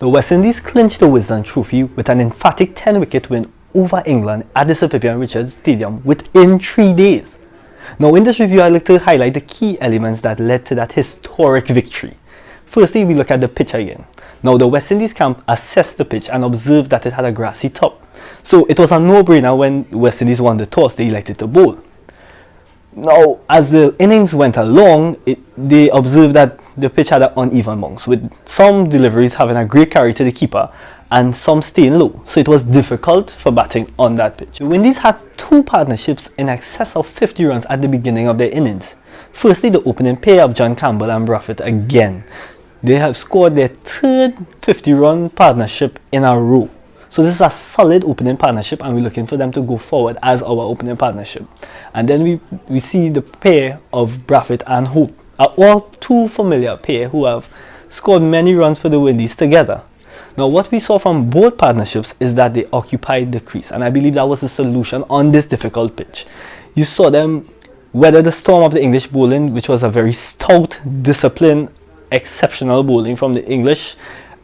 The West Indies clinched the Wisden Trophy with an emphatic 10-wicket win over England at the Sir Vivian Richards Stadium within 3 days. Now in this review, I'd like to highlight the key elements that led to that historic victory. Firstly, we look at the pitch again. Now the West Indies camp assessed the pitch and observed that it had a grassy top. So it was a no-brainer when West Indies won the toss, they elected to bowl. Now, as the innings went along, they observed that the pitch had an uneven bounce, with some deliveries having a great carry to the keeper and some staying low. So it was difficult for batting on that pitch. The Windies had two partnerships in excess of 50 runs at the beginning of their innings. Firstly, the opening pair of John Campbell and Braffett again. They have scored their third 50-run partnership in a row. So this is a solid opening partnership, and we're looking for them to go forward as our opening partnership. And then we see the pair of Braffett and Hope, all two familiar pair who have scored many runs for the Windies together. Now what we saw from both partnerships is that they occupied the crease, and I believe that was the solution on this difficult pitch. You saw them weather the storm of the English bowling, which was a very stout, disciplined, exceptional bowling from the English.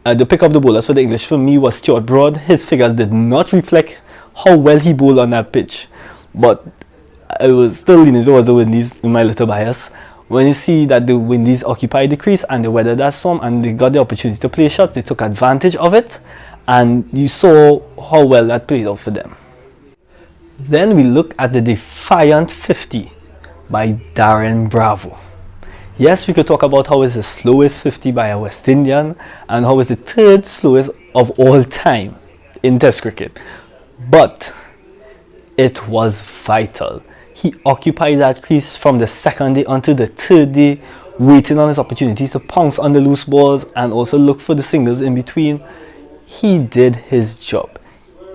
The pick of the bowlers for the English for me was Stuart Broad. His figures did not reflect how well he bowled on that pitch, but I was still leaning towards the Windies in my little bias. When you see that the Windies occupied the crease and they weathered that storm and they got the opportunity to play shots, they took advantage of it, and you saw how well that played out for them. Then we look at the defiant 50 by Darren Bravo. Yes, we could talk about how it's the slowest 50 by a West Indian and how it's the third slowest of all time in Test cricket. But it was vital. He occupied that crease from the second day until the third day, waiting on his opportunities to pounce on the loose balls and also look for the singles in between. He did his job.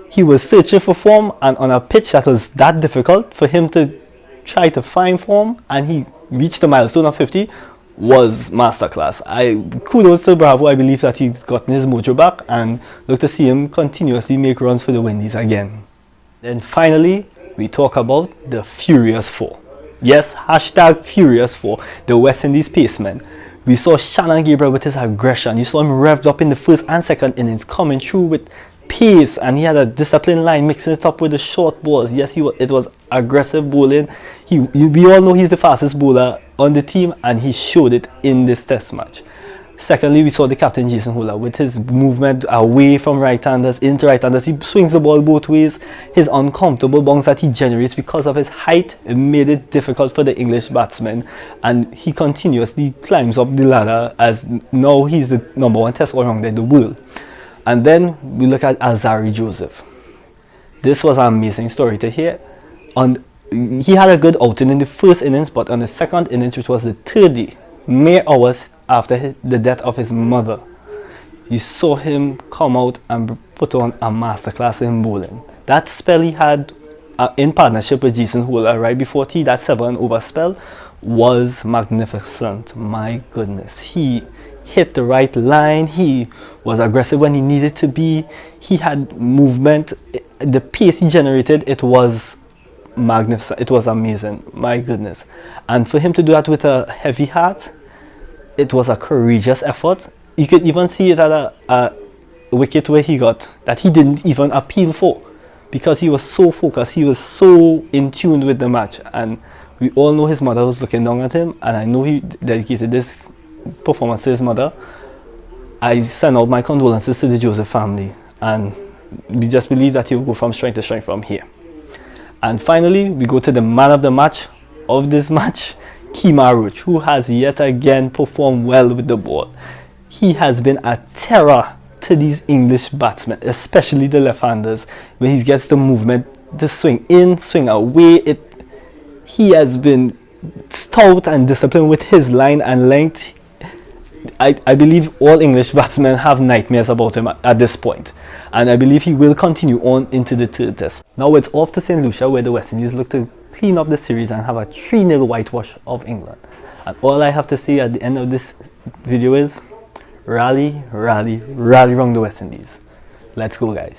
He was searching for form, and on a pitch that was that difficult for him to try to find form, and he reached the milestone of 50, was masterclass. Kudos to Bravo. I believe that he's gotten his mojo back, and look to see him continuously make runs for the Windies again. Then finally, we talk about the Furious Four. Yes, hashtag Furious Four, the West Indies pacemen. We saw Shannon Gabriel with his aggression. You saw him revved up in the first and second innings, coming through with pace, and he had a disciplined line, mixing it up with the short balls. Yes, it was aggressive bowling. We all know he's the fastest bowler on the team, and he showed it in this test match. Secondly, we saw the captain Jason Hula with his movement away from right-handers into right-handers. He swings the ball both ways. His uncomfortable bounce that he generates because of his height, it made it difficult for the English batsmen, and he continuously climbs up the ladder as now he's the #1 test all-rounder in the world. And then we look at Alzarri Joseph. This was an amazing story to hear. He had a good outing in the first innings, but on the second innings, which was the third day, mere hours after the death of his mother, you saw him come out and put on a masterclass in bowling. That spell he had in partnership with Jason Hula right before tea, that 7-over spell, was magnificent. My goodness, he hit the right line. He was aggressive when he needed to be. He had movement. The pace he generated, it was magnificent. It was amazing. My goodness. And for him to do that with a heavy heart, it was a courageous effort. You could even see it at a wicket where he got that he didn't even appeal for, because he was so focused. He was so in tune with the match, and we all know his mother was looking down at him, and I know he dedicated this performance to his mother. I send out my condolences to the Joseph family, and we just believe that he will go from strength to strength from here. And finally, we go to the man of the match of this match, Kemar Roach, who has yet again performed well with the ball. He has been a terror to these English batsmen, especially the left-handers, when he gets the movement to swing in, swing away. He has been stout and disciplined with his line and length. I believe all English batsmen have nightmares about him at this point, and I believe he will continue on into the third test. Now it's off to St. Lucia, where the West Indies look to clean up the series and have a 3-0 whitewash of England. And all I have to say at the end of this video is rally, rally, rally round the West Indies. Let's go, guys.